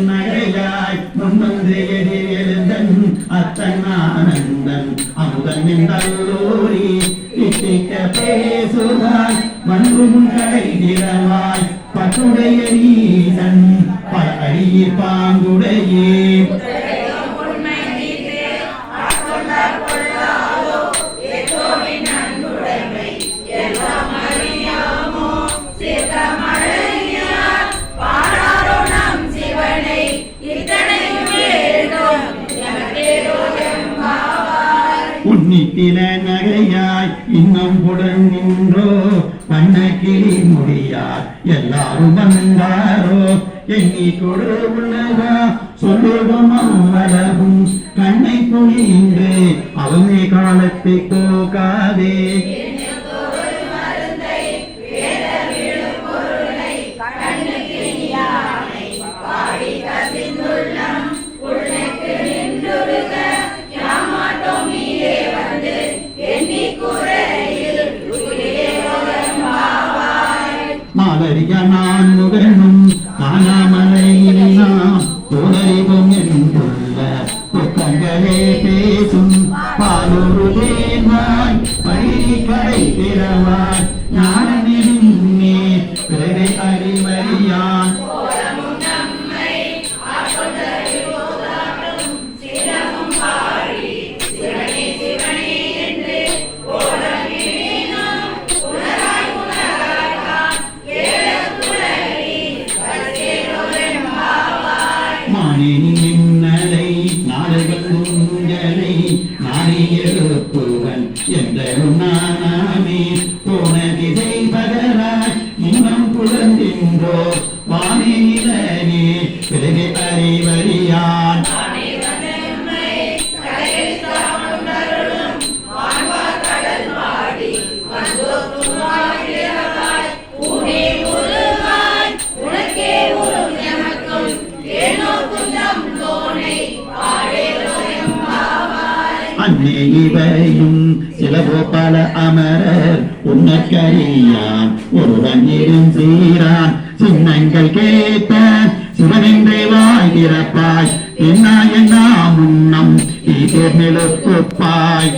நகையாய் முன்வந்து எழுந்தன் அத்தனானந்தன் அமுதன் என்றல்லோரி இட்டிக்க பேசுவாய் மன்றும் கடைதிரவாய் பட்டுடைய நீசன் பல அடியிற் பாங்குடையே உன்னித்தில நகையாய் இன்னும் புடன் நின்றோ வண்ண கிளி முடியார் எல்லாரும் வந்தாரோ எண்ணி கொடு உள்ளதா சொல்லுவோம் அவ்வளவும் கண்ணை பொழிந்து அவமே காலத்தை போகாதே மாலரிக நான் முகனும் காணாமலையில் நாம் தோழறிவோம் என்றுள்ள புத்தங்களே பேசும் பாலூரு தேவாய் பழி கடை திறவாய் ஞானமே பிறரை அறிவறியான் மின்னலை நாடுகளை நாடி எழுப்புவன் என்றும் நானே போன திசை பகராய் இன்னும் புலந்தின்றோ வானே நிலனே பிறகு அறிவறியான் அன்னே இவையும் சிலவோ பல அமரர் உன்னற்கரியான் ஒருவன் இருந்தீரான் சின்னங்கள் கேட்ட சிவனென்றே வாய்கிறப்பாய் என்ன முன்னம் ஈ நிலுப்பாய்